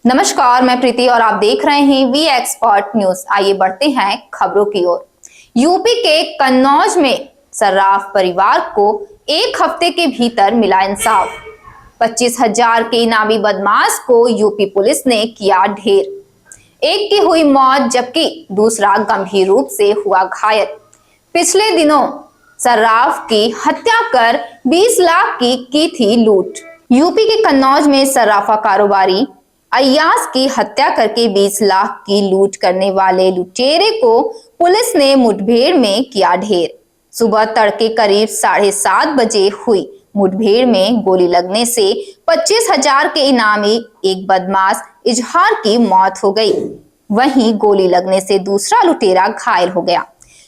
नमस्कार, मैं प्रीति और आप देख रहे हैं वी एक्सपर्ट न्यूज। आइए बढ़ते हैं खबरों की ओर। यूपी के कन्नौज में सर्राफ परिवार को एक हफ्ते के भीतर मिला इंसाफ। 25,000 के इनामी बदमाश को यूपी पुलिस ने किया ढेर। एक की हुई मौत जबकि दूसरा गंभीर रूप से हुआ घायल। पिछले दिनों सर्राफ की हत्या कर 20 लाख की थी लूट। यूपी के कन्नौज में सर्राफा कारोबारी अय्याज की हत्या करके 20 लाख की लूट करने वाले लुटेरे को पुलिस ने मुठभेड़ में किया ढेर। सुबह तड़के करीब 7:30 बजे हुई मुठभेड़ में गोली लगने से 25,000 के इनामी एक बदमाश इजहार की मौत हो गई। वहीं गोली लगने से दूसरा लुटेरा घायल हो गया।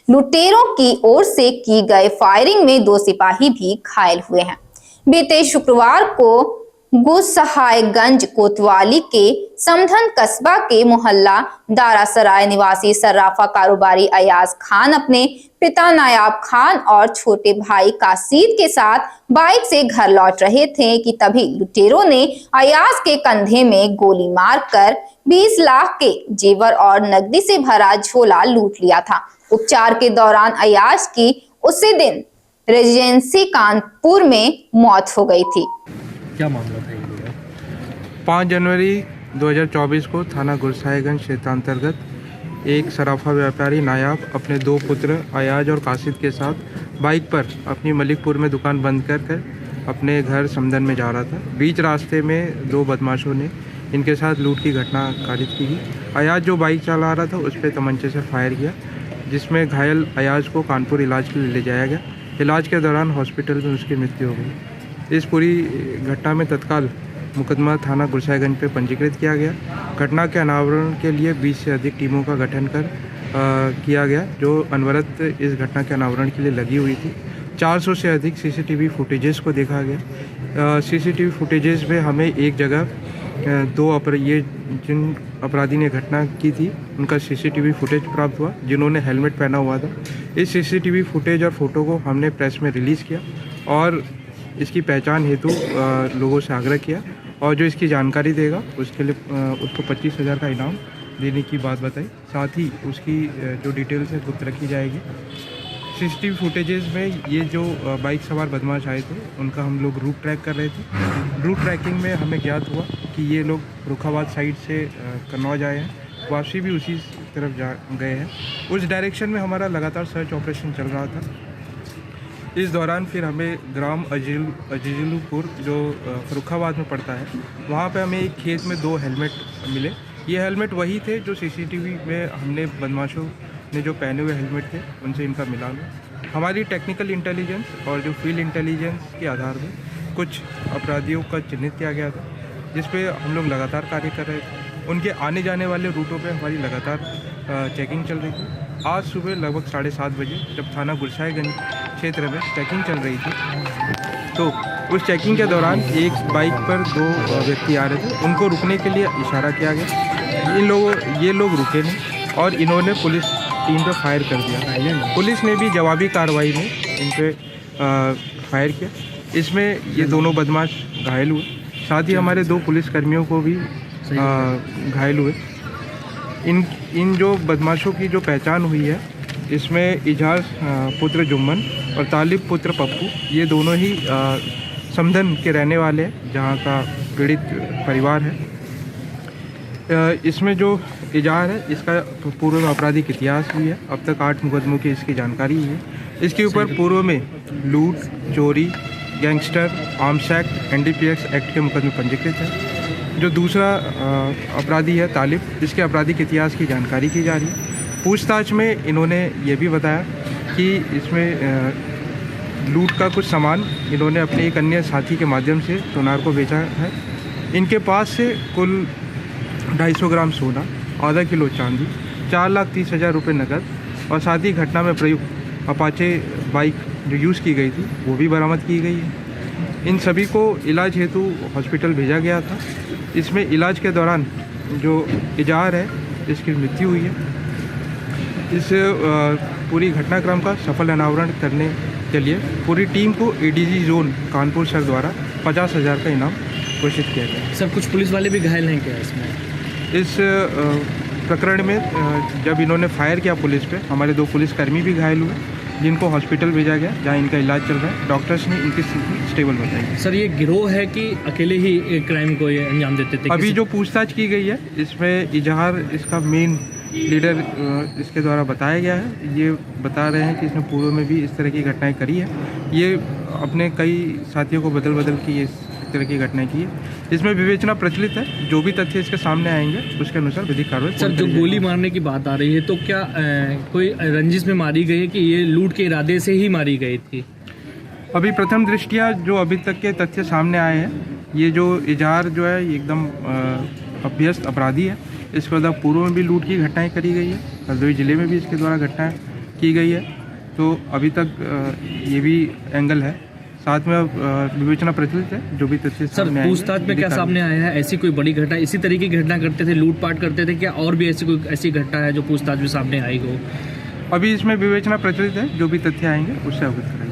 लुटेरों की ओर से की गई फायरिंग में 2 सिपाही भी घायल हुए हैं। बीते शुक्रवार को गुसहायगंज कोतवाली के समधन कस्बा के मोहल्ला दारासराय निवासी सर्राफा कारोबारी अयाज खान अपने पिता नायाब खान और छोटे भाई कासिद के साथ बाइक से घर लौट रहे थे कि तभी लुटेरों ने अयाज के कंधे में गोली मारकर 20 लाख के जेवर और नकदी से भरा झोला लूट लिया था। उपचार के दौरान अयाज की उसी दिन रेजिडेंसी कानपुर में मौत हो गई थी। क्या मामला था ये? 5 जनवरी 2024 को थाना गुरसाहिगंज क्षेत्रांतर्गत एक सराफा व्यापारी नायाब अपने 2 पुत्र अयाज और कासिद के साथ बाइक पर अपनी मलिकपुर में दुकान बंद कर अपने घर समदन में जा रहा था। बीच रास्ते में 2 बदमाशों ने इनके साथ लूट की घटना कारित की। अयाज जो बाइक चला रहा था उस पर तमंचे से फायर किया, जिसमें घायल अयाज को कानपुर इलाज के लिए ले जाया गया। इलाज के दौरान हॉस्पिटल में उसकी मृत्यु हो गई। इस पूरी घटना में तत्काल मुकदमा थाना गुरसाहिगंज पे पंजीकृत किया गया। घटना के अनावरण के लिए 20 से अधिक टीमों का गठन किया गया, जो अनवरत इस घटना के अनावरण के लिए लगी हुई थी। 400 से अधिक सीसीटीवी फुटेजेस को देखा गया। सीसीटीवी फुटेजेस में हमें एक जगह ये जिन अपराधी ने घटना की थी उनका सीसीटीवी फुटेज प्राप्त हुआ, जिन्होंने हेलमेट पहना हुआ था। इस सीसीटीवी फुटेज और फोटो को हमने प्रेस में रिलीज़ किया और इसकी पहचान हेतु लोगों से आग्रह किया, और जो इसकी जानकारी देगा उसके लिए उसको 25,000 का इनाम देने की बात बताई। साथ ही उसकी जो डिटेल्स है गुप्त रखी जाएगी। सीसीटीवी फुटेजेस में ये जो बाइक सवार बदमाश आए थे उनका हम लोग रूट ट्रैक कर रहे थे। रूट ट्रैकिंग में हमें ज्ञात हुआ कि ये लोग रुखाबाद साइड से कन्नौज आए हैं, वापसी भी उसी तरफ गए हैं। उस डायरेक्शन में हमारा लगातार सर्च ऑपरेशन चल रहा था। इस दौरान फिर हमें ग्राम अजीलुपुर जो फरुखाबाद में पड़ता है, वहाँ पे हमें एक खेत में 2 हेलमेट मिले। ये हेलमेट वही थे जो सीसीटीवी में हमने बदमाशों ने जो पहने हुए हेलमेट थे उनसे इनका मिलान हुआ। हमारी टेक्निकल इंटेलिजेंस और जो फील्ड इंटेलिजेंस के आधार पर कुछ अपराधियों का चिन्हित किया गया था, जिस पे हम लोग लगातार कार्य कर रहे थे। उनके आने जाने वाले रूटों पे हमारी लगातार चेकिंग चल रही थी। आज सुबह लगभग 7:30 बजे जब थाना गुरसाहिगंज क्षेत्र में चेकिंग चल रही थी, तो उस चेकिंग के दौरान एक बाइक पर 2 व्यक्ति आ रहे थे। उनको रुकने के लिए इशारा किया गया। ये लोग रुके नहीं और इन्होंने पुलिस टीम पे फायर कर दिया। पुलिस ने भी जवाबी कार्रवाई में इन पे फायर किया। इसमें ये दोनों बदमाश घायल हुए। साथ ही हमारे 2 पुलिसकर्मियों को भी घायल हुए। इन जो बदमाशों की जो पहचान हुई है, इसमें इजाज पुत्र जुम्मन और तालिब पुत्र पप्पू, ये दोनों ही समधन के रहने वाले हैं, जहाँ का पीड़ित परिवार है। इसमें जो इजाज है इसका पूर्व में आपराधिक इतिहास भी है। अब तक 8 मुकदमों की इसकी जानकारी ही है। इसके ऊपर पूर्व में लूट, चोरी, gangster, arms act, NDPS act के मुकदमे पंजीकृत है। जो दूसरा अपराधी है तालिब, इसके आपराधिक इतिहास की जानकारी की जा रही है। पूछताछ में इन्होंने ये भी बताया कि इसमें लूट का कुछ सामान इन्होंने अपने एक अन्य साथी के माध्यम से सोनार को बेचा है। इनके पास से कुल 250 ग्राम सोना, आधा किलो चांदी, 4,30,000 रुपये नकद और साथ ही घटना में प्रयुक्त अपाचे बाइक जो यूज़ की गई थी वो भी बरामद की गई है। इन सभी को इलाज हेतु हॉस्पिटल भेजा गया था। इसमें इलाज के दौरान जो इजहार है इसकी मृत्यु हुई है। इस पूरी घटनाक्रम का सफल अनावरण करने के लिए पूरी टीम को ADG जोन कानपुर सर द्वारा 50,000 का इनाम घोषित किया गया। सर कुछ पुलिस वाले भी घायल हैं क्या इसमें? इस प्रकरण में जब इन्होंने फायर किया पुलिस पे, हमारे 2 पुलिसकर्मी भी घायल हुए, जिनको हॉस्पिटल भेजा गया, जहां इनका इलाज चल रहा है। डॉक्टर्स ने इनकी स्थिति स्टेबल बताई। सर ये गिरोह है कि अकेले ही क्राइम को ये अंजाम देते थे? अभी जो पूछताछ की गई है इसमें इजहार इसका मेन लीडर इसके द्वारा बताया गया है। ये बता रहे हैं कि इसने पूर्व में भी इस तरह की घटनाएं करी है। ये अपने कई साथियों को बदल बदल के इस तरह की घटनाएं की है। इसमें विवेचना प्रचलित है। जो भी तथ्य इसके सामने आएंगे उसके अनुसार विधिक कार्रवाई। सर जो गोली मारने की बात आ रही है तो क्या कोई रंजिश में मारी गई है कि ये लूट के इरादे से ही मारी गई थी? अभी प्रथम दृष्टिया जो अभी तक के तथ्य सामने आए हैं, ये जो इजहार जो है ये एकदम अभ्यस्त अपराधी है। इसके बाद पूर्व में भी लूट की घटनाएं करी गई है, हरदोई जिले में भी इसके द्वारा घटनाएं की गई है। तो अभी तक ये भी एंगल है। साथ में विवेचना प्रचलित है। जो भी तथ्य सर पूछताछ में क्या सामने आया है? ऐसी कोई बड़ी घटना, इसी तरीके की घटना करते थे, लूटपाट करते थे क्या? और भी ऐसी घटना है जो पूछताछ में सामने आई हो? अभी इसमें विवेचना प्रचलित है। जो भी तथ्य आएंगे उससे अवगत करेंगे।